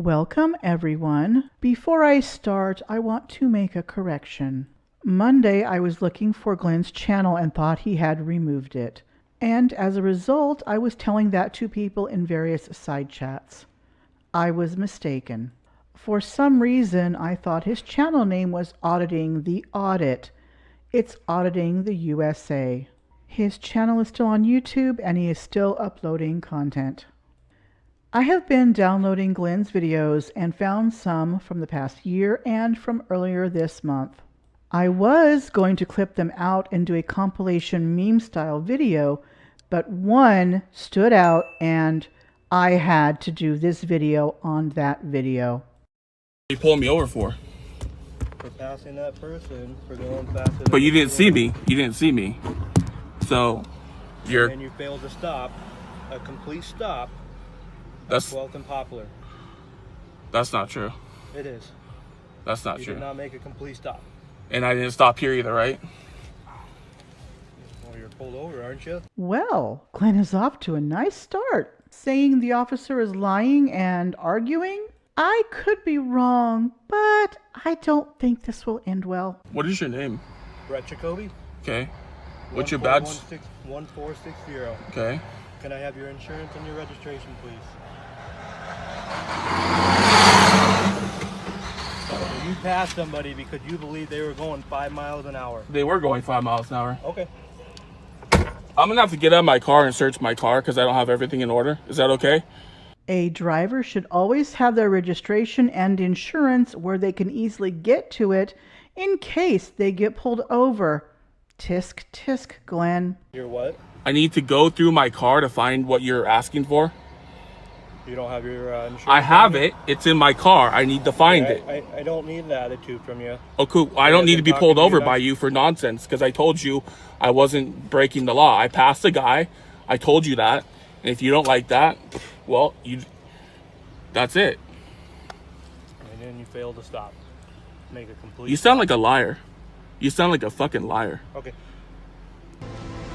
Welcome, everyone. Before I start, I want to make a correction. Monday, I was looking for Glenn's channel and thought he had removed it. And as a result, I was telling that to people in various side chats. I was mistaken. For some reason, I thought his channel name was Auditing the Audit. It's Auditing the USA. His channel is still on YouTube and he is still uploading content. I have been downloading Glenn's videos and found some from the past year and from earlier this month. I was going to clip them out and do a compilation meme-style video, but one stood out and I had to do this video on that video. You pulling me over for? For passing that person, for going faster. But you didn't see me. You didn't see me. So, And you failed to stop. A complete stop. That's 12th and Poplar. That's not true. It is. That's not You true. did not make a complete stop. And I didn't stop here either, right? Well, you're pulled over, aren't you? Well, Glenn is off to a nice start. Saying the officer is lying and arguing? I could be wrong, but I don't think this will end well. What is your name? Brett Jacoby. Okay. What's your badge? 1460. Okay. Can I have your insurance and your registration, please? So you passed somebody because you believe they were going 5 miles an hour. They were going 5 miles an hour. Okay. I'm gonna have to get out of my car and search my car because I don't have everything in order. Is that okay? A driver should always have their registration and insurance where they can easily get to it in case they get pulled over. Tisk, tisk, Glenn. You're what? I need to go through my car to find what you're asking for. You don't have your insurance? I have it. It's in my car. I need to find it. I don't need an attitude from you. Oh, cool. I don't need to be pulled over by you for nonsense because I told you I wasn't breaking the law. I passed the guy. I told you that. And if you don't like that, well, that's it. And then you failed to stop. Make a complete You sound like a liar. You sound like a fucking liar. Okay.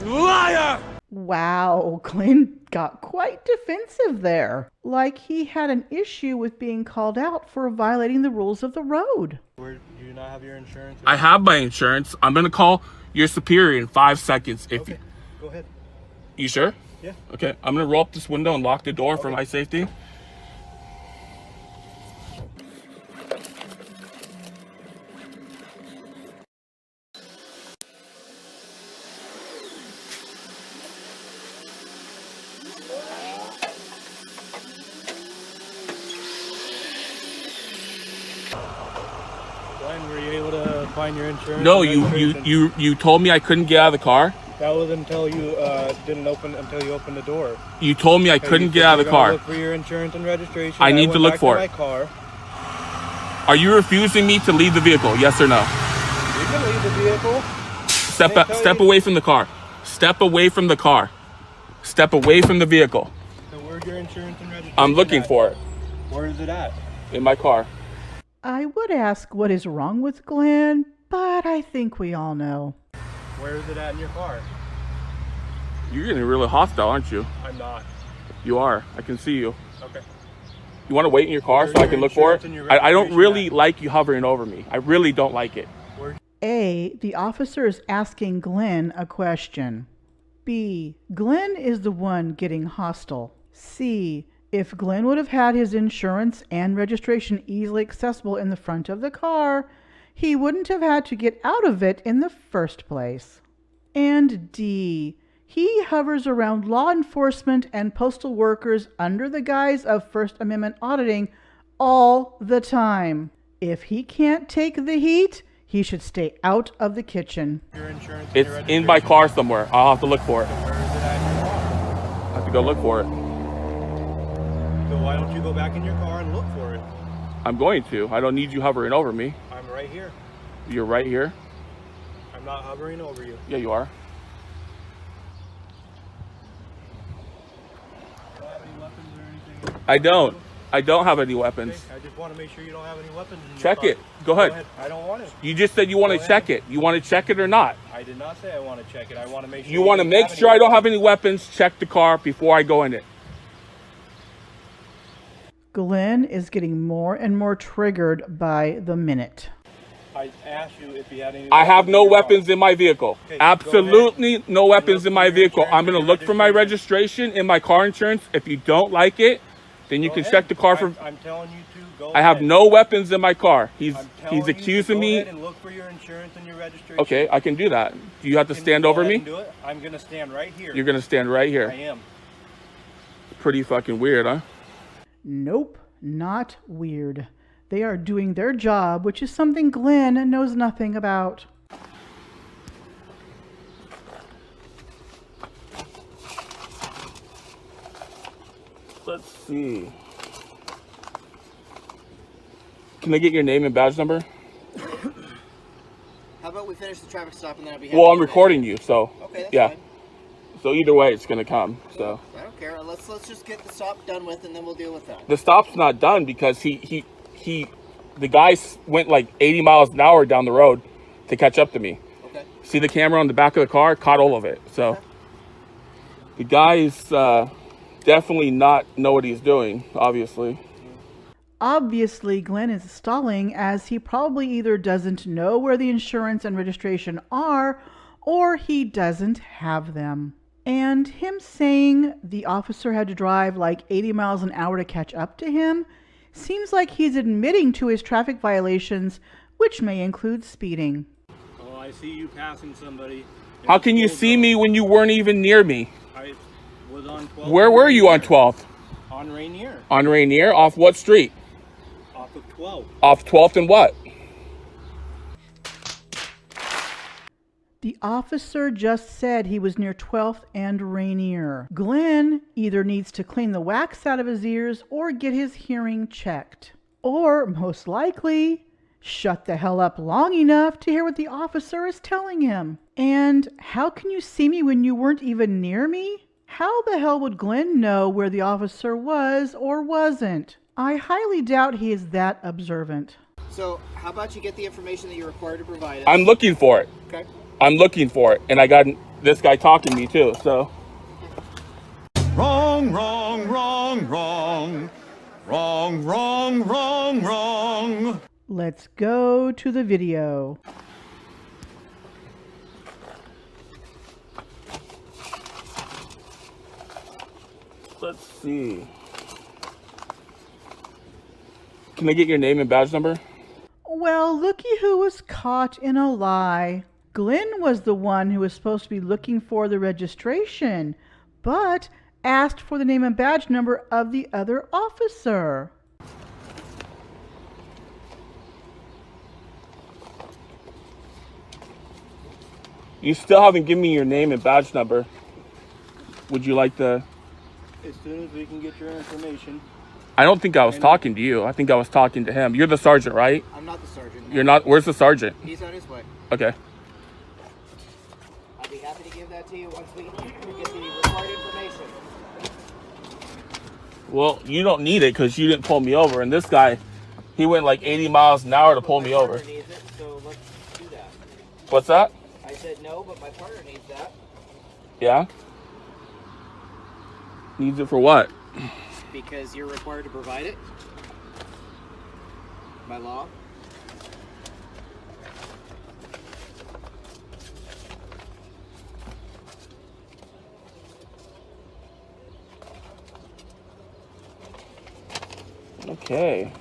Liar! Wow, Glenn got quite defensive there. Like he had an issue with being called out for violating the rules of the road. Do you not have your insurance? I have my insurance. I'm going to call your superior in 5 seconds. Okay, go ahead. You sure? Yeah. Okay, I'm going to roll up this window and lock the door for my safety. Glenn, were you able to find your insurance? No, you told me I couldn't get out of the car. That was until you until you opened the door. You told me I couldn't get out of the car. Look for your insurance and registration. I need to look for it. My car. Are you refusing me to leave the vehicle? Yes or no? You can leave the vehicle. Step away from the car. Step away from the car. Step away from the vehicle. So where's your insurance and registration? I'm looking for it. Where is it at? In my car. I would ask what is wrong with Glenn, but I think we all know. Where is it at in your car? You're getting really hostile, aren't you? I'm not. You are. I can see you. Okay. You want to wait in your car so I can look for it? I don't really like you hovering over me. I really don't like it. A, the officer is asking Glenn a question. B, Glenn is the one getting hostile. C, if Glenn would have had his insurance and registration easily accessible in the front of the car, he wouldn't have had to get out of it in the first place. And D, he hovers around law enforcement and postal workers under the guise of First Amendment auditing all the time. If he can't take the heat, he should stay out of the kitchen. Your insurance and It's your in my car somewhere. I'll have to look for it. Where is it at in your car? I have to go look for it. So why don't you go back in your car and look for it? I'm going to. I don't need you hovering over me. I'm right here. You're right here? I'm not hovering over you. Yeah, you are. Do you have any weapons or anything? I don't. I don't have any weapons. Okay, I just want to make sure you don't have any weapons in your Check car. it. Go ahead. I don't want it. You just said you want to check it. You want to check it or not? I did not say I want to check it. I want to make sure You want to make sure I don't have any weapons? Check the car before I go in it. Glenn is getting more and more triggered by the minute. I asked you if you had any. I have no weapons in in my vehicle. Okay, Absolutely no weapons in my vehicle. I'm going to look for my registration registration and my car insurance. If you don't like it, then you can check the car for... I'm telling you to go. I have no weapons in my car. He's I'm telling accusing you to go me. ahead and look for your insurance and your registration. Okay, I can do that. Do you have to Can you stand go over ahead me? and do it? I'm going to stand right here. You're going to stand right I here. am. Pretty fucking weird, huh? Nope, not weird. They are doing their job, which is something Glenn knows nothing about. Let's see. Can I get your name and badge number? How about we finish the traffic stop and then I'll be. Well, I'm recording you, so Okay, that's yeah. fine. So either way, it's gonna come. So I don't care. Let's just get the stop done with and then we'll deal with that. the stop's not done because the guy went like 80 miles an hour down the road to catch up to me. Okay. See the camera on the back of the car? Caught all of it. So the guy's definitely not know what he's doing, obviously. Obviously, Glenn is stalling as he probably either doesn't know where the insurance and registration are or he doesn't have them. And him saying the officer had to drive like 80 miles an hour to catch up to him seems like he's admitting to his traffic violations, which may include speeding. Oh, I see you passing somebody. How can you see me when you weren't even near me? I was on 12th. Where were you on 12th? On Rainier. On Rainier? Off what street? Off of 12. Off 12th and what? The officer just said he was near 12th and Rainier. Glenn either needs to clean the wax out of his ears or get his hearing checked. Or, most likely, shut the hell up long enough to hear what the officer is telling him. And how can you see me when you weren't even near me? How the hell would Glenn know where the officer was or wasn't? I highly doubt he is that observant. So how about you get the information that you're required to provide us? I'm looking for it. Okay. I'm looking for it. And I got this guy talking to me too, so. Wrong, wrong, wrong, wrong. Wrong, wrong, wrong, wrong. Let's go to the video. Let's see. Can I get your name and badge number? Well, looky who was caught in a lie. Glenn was the one who was supposed to be looking for the registration, but asked for the name and badge number of the other officer. You still haven't given me your name and badge number. Would you like to? As soon as we can get your information. I don't think I was talking to you. I think I was talking to him. You're the sergeant, right? I'm not the sergeant. You're not. Where's the sergeant? He's on his way. Okay. I'll be happy to give that to you once we get the required information. Well, you don't need it because you didn't pull me over. And this guy, he went like 80 miles an hour to pull me over. My partner needs it, so let's do that. What's that? I said no, but my partner needs that. Yeah? Needs it for what? Because you're required to provide it by law. Okay.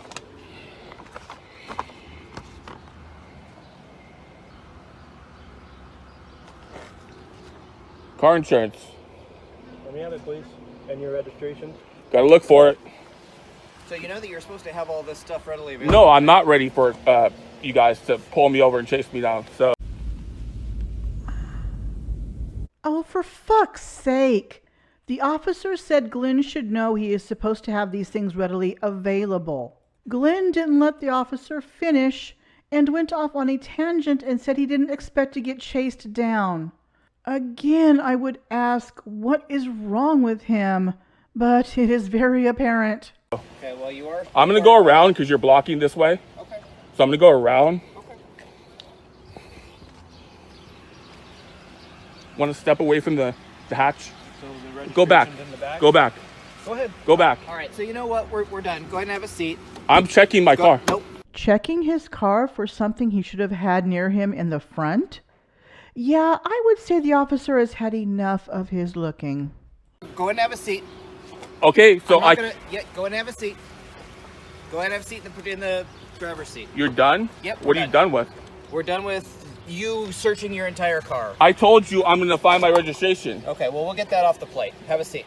Car insurance. Let me have it, please. And your registration. Gotta look for it. So you know that you're supposed to have all this stuff readily available? No, I'm not ready for you guys to pull me over and chase me down. So. Oh, for fuck's sake. The officer said Glenn should know he is supposed to have these things readily available. Glenn didn't let the officer finish and went off on a tangent and said he didn't expect to get chased down. Again, I would ask, what is wrong with him? But it is very apparent. Okay, well you are. I'm gonna go around because you're blocking this way. Okay. So I'm gonna go around. Okay. Want to step away from the hatch? So the Go back. registration's in the back? Go back. Go ahead. Go back. All right, so you know what? We're done. Go ahead and have a seat. I'm checking my car. Nope. Checking his car for something he should have had near him in the front? Yeah, I would say the officer has had enough of his looking. Go ahead and have a seat. Okay, so Yeah, go ahead and have a seat. Go ahead and have a seat and put it in the driver's seat. You're done? Yep. What are you done with? We're done with you searching your entire car. I told you I'm going to find my registration. Okay, well, we'll get that off the plate. Have a seat.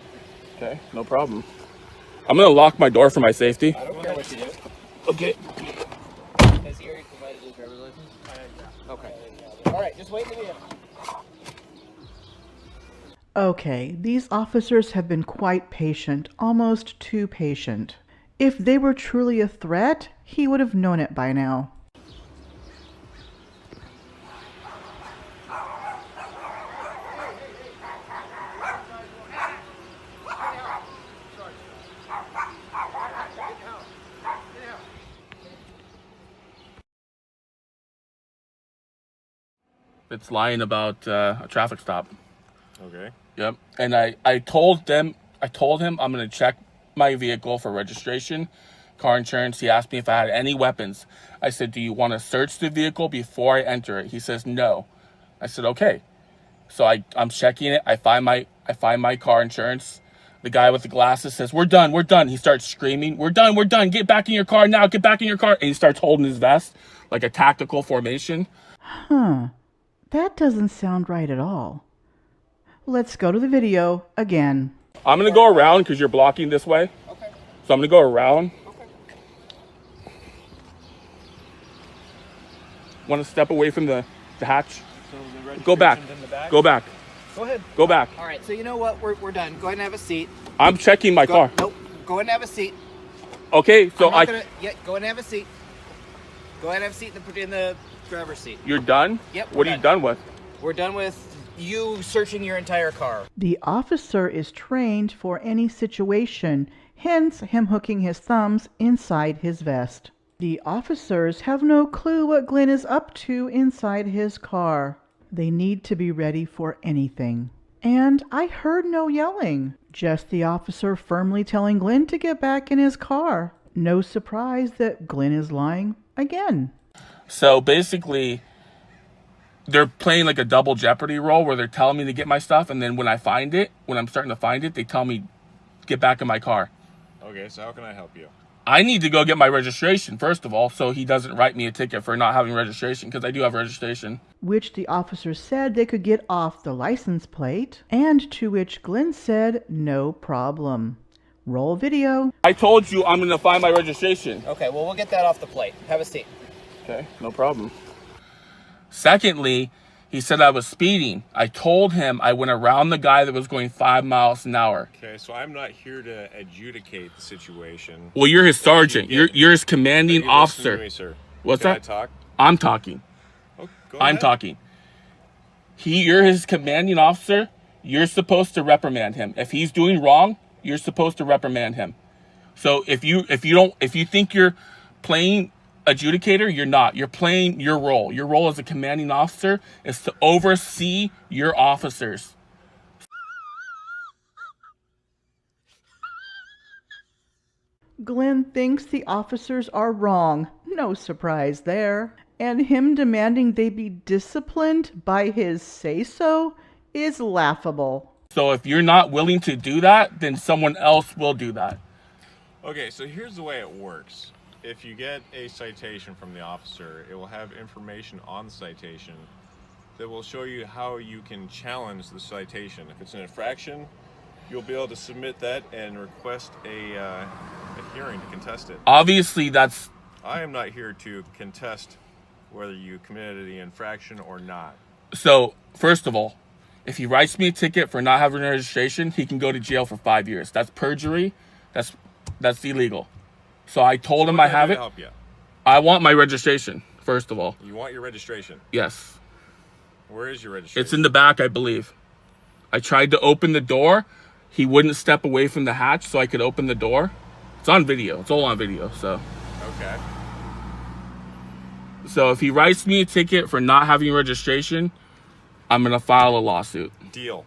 Okay, no problem. I'm going to lock my door for my safety. I don't care what you do. Okay. Has he already provided his driver's license? Okay. All right, just wait in the vehicle. Okay, these officers have been quite patient, almost too patient. If they were truly a threat, he would have known it by now. It's lying about a traffic stop. Okay. Yep. And I told him I'm going to check my vehicle for registration, car insurance. He asked me if I had any weapons. I said, do you want to search the vehicle before I enter it? He says, no. I said, okay. So I'm checking it. I find my car insurance. The guy with the glasses says, we're done, we're done. He starts screaming, we're done, we're done. Get back in your car now, get back in your car. And he starts holding his vest like a tactical formation. Huh. That doesn't sound right at all. Let's go to the video again. I'm going to go around because you're blocking this way. Okay. So I'm going to go around. Okay. Want to step away from the hatch? So the Go back. registration's in the back? Go back. Go ahead. Go back. All right, so you know what? We're done. Go ahead and have a seat. I'm checking my car. Nope. Go ahead and have a seat. Okay, so Yeah, go ahead and have a seat. Go ahead and have a seat and put it in the driver's seat. You're done? Yep, What we're are you done with? We're done with you searching your entire car. The officer is trained for any situation, hence him hooking his thumbs inside his vest. The officers have no clue what Glenn is up to inside his car. They need to be ready for anything. And I heard no yelling, just the officer firmly telling Glenn to get back in his car. No surprise that Glenn is lying again. So basically, they're playing like a double jeopardy role where they're telling me to get my stuff, and then when I'm starting to find it, they tell me, get back in my car. Okay, so how can I help you? I need to go get my registration, first of all, so he doesn't write me a ticket for not having registration, because I do have registration. Which the officer said they could get off the license plate, and to which Glenn said no problem. Roll video. I told you I'm going to find my registration. Okay, well, we'll get that off the plate. Have a seat. Okay, no problem. Secondly, he said I was speeding. I told him I went around the guy that was going 5 miles an hour. Okay, so I'm not here to adjudicate the situation. Well, you're his sergeant. You're his commanding officer. To me, sir. What's Can that? I talk? I'm talking. Oh, go I'm ahead. talking. You're his commanding officer. You're supposed to reprimand him. If he's doing wrong, you're supposed to reprimand him. So if you think you're playing adjudicator, you're not. You're playing your role. Your role as a commanding officer is to oversee your officers. Glenn thinks the officers are wrong. No surprise there. And him demanding they be disciplined by his say-so is laughable. So if you're not willing to do that, then someone else will do that. Okay, so here's the way it works. If you get a citation from the officer, it will have information on the citation that will show you how you can challenge the citation. If it's an infraction, you'll be able to submit that and request a hearing to contest it. Obviously, that's... I am not here to contest whether you committed the infraction or not. So, first of all, if he writes me a ticket for not having registration, he can go to jail for 5 years. That's perjury. That's illegal. So I told him I have it. Help you? I want my registration, first of all. You want your registration? Yes. Where is your registration? It's in the back, I believe. I tried to open the door. He wouldn't step away from the hatch so I could open the door. It's on video. It's all on video, so. Okay. So if he writes me a ticket for not having registration, I'm going to file a lawsuit. Deal.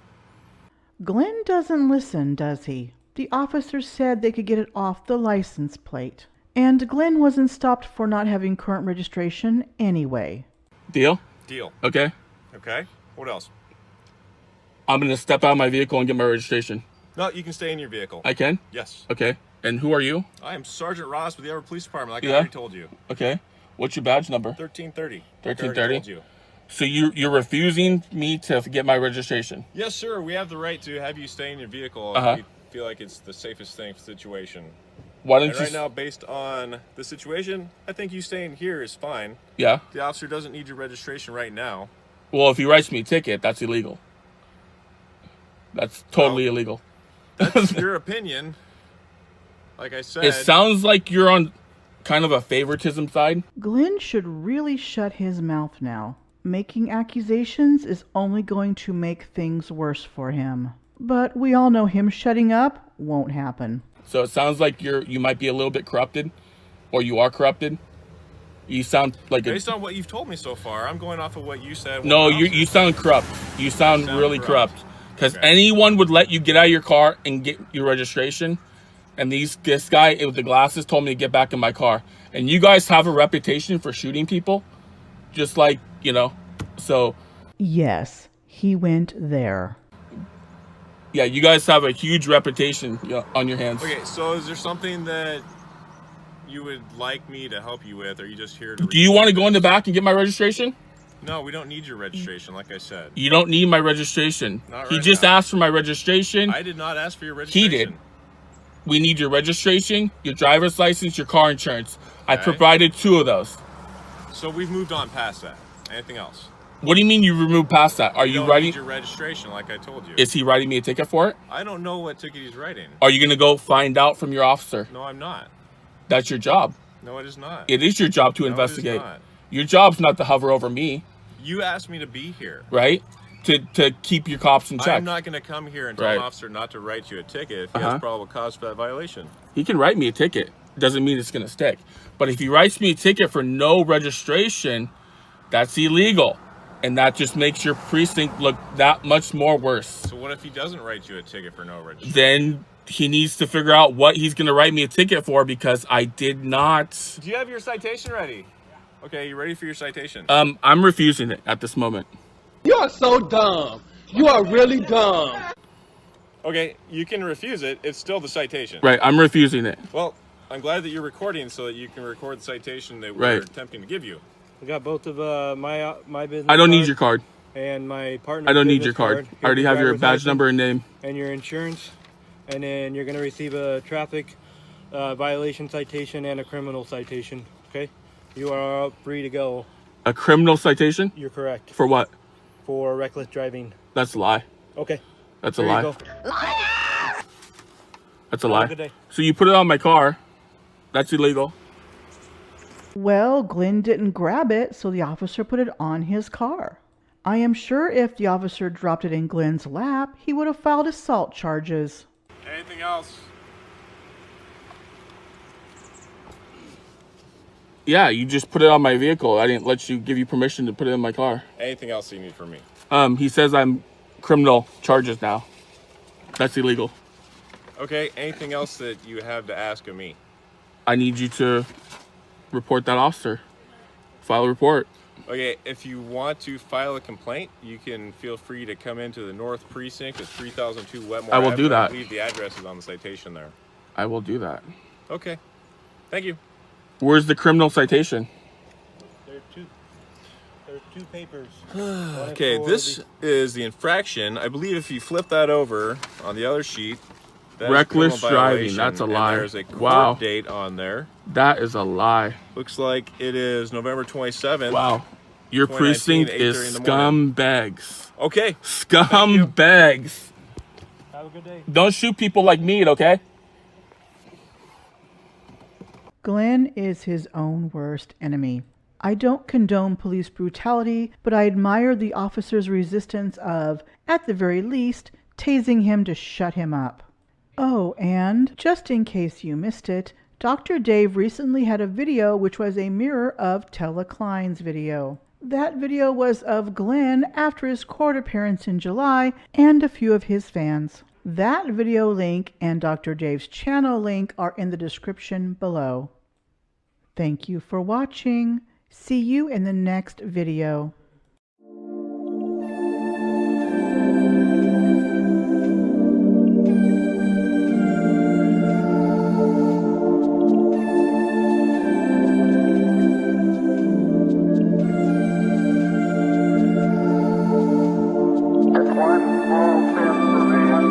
Glenn doesn't listen, does he? The officer said they could get it off the license plate. And Glenn wasn't stopped for not having current registration anyway. Deal? Deal. Okay. Okay. What else? I'm going to step out of my vehicle and get my registration. No, you can stay in your vehicle. I can? Yes. Okay. And who are you? I am Sergeant Ross with the Everett Police Department, like I already told you. Okay. What's your badge number? 1330. 1330? So you're refusing me to get my registration? Yes, sir. We have the right to have you stay in your vehicle if we feel like it's the safest thing for the situation. Why don't and right now, based on the situation, I think you staying here is fine. Yeah. The officer doesn't need your registration right now. Well, if he writes me a ticket, that's illegal. That's totally illegal. That's your opinion. Like I said. It sounds like you're on kind of a favoritism side. Glenn should really shut his mouth now. Making accusations is only going to make things worse for him. But we all know him shutting up won't happen. So it sounds like you might be a little bit corrupted, or you are corrupted. You sound like based on what you've told me so far, I'm going off of what you said. No, you sound corrupt. You sound really corrupt. Because anyone would let you get out of your car and get your registration. And this guy with the glasses told me to get back in my car. And you guys have a reputation for shooting people, just like, you know, so. Yes, he went there. Yeah, you guys have a huge reputation on your hands. Okay, so is there something that you would like me to help you with, or are you just here to... Do you want to go in the back and get my registration? No, we don't need your registration, like I said. You don't need my registration. He just asked for my registration. I did not ask for your registration. He did. We need your registration, your driver's license, your car insurance. I provided 2 of those. So we've moved on past that. Anything else? What do you mean you removed past that? Are you writing your registration, like I told you? Is he writing me a ticket for it? I don't know what ticket he's writing. Are you gonna go find out from your officer? No, I'm not. That's your job. No, it is not. It is your job to investigate. Your job's not to hover over me. You asked me to be here. Right? To keep your cops in check. I'm not going to come here and tell an officer not to write you a ticket if he has probable cause for that violation. He can write me a ticket. Doesn't mean it's going to stick. But if he writes me a ticket for no registration, that's illegal. And that just makes your precinct look that much more worse. So what if he doesn't write you a ticket for no registration? Then he needs to figure out what he's going to write me a ticket for, because I did not. Do you have your citation ready? Okay, you ready for your citation? I'm refusing it at this moment. You are so dumb. You are really dumb. Okay, you can refuse it. It's still the citation. Right, I'm refusing it. Well, I'm glad that you're recording so that you can record the citation that we're attempting to give you. I got both of my business. I don't need your card. And my partner. I don't need your card. I already have your badge number and name. And your insurance. And then you're going to receive a traffic violation citation and a criminal citation. Okay? You are free to go. A criminal citation? You're correct. For what? For reckless driving. That's a lie. Okay. That's a lie. That's a lie. Have a good day. So you put it on my car. That's illegal. Well, Glenn didn't grab it, so the officer put it on his car. I am sure if the officer dropped it in Glenn's lap, he would have filed assault charges. Anything else? Yeah, you just put it on my vehicle. I didn't let you give you permission to put it in my car. Anything else you need from me? He says I'm criminal charges now. That's illegal. Okay, anything else that you have to ask of me? I need you to report that officer. File a report. Okay, if you want to file a complaint, you can feel free to come into the North Precinct at 3002 Wetmore. I will do that. I believe the address is on the citation there. I will do that. Okay, thank you. Where's the criminal citation? There's two papers. Okay, this is the infraction. I believe if you flip that over on the other sheet, that reckless driving. That's a lie. There's a court date on there. That is a lie. Looks like it is November 27th. Wow. Your precinct is scumbags. Okay. Scumbags. Have a good day. Don't shoot people like me, okay? Glenn is his own worst enemy. I don't condone police brutality, but I admire the officer's resistance of, at the very least, tasing him to shut him up. Oh, and just in case you missed it, Dr. Dave recently had a video which was a mirror of Tella Cline's video. That video was of Glenn after his court appearance in July and a few of his fans. That video link and Dr. Dave's channel link are in the description below. Thank you for watching. See you in the next video. One small step for man,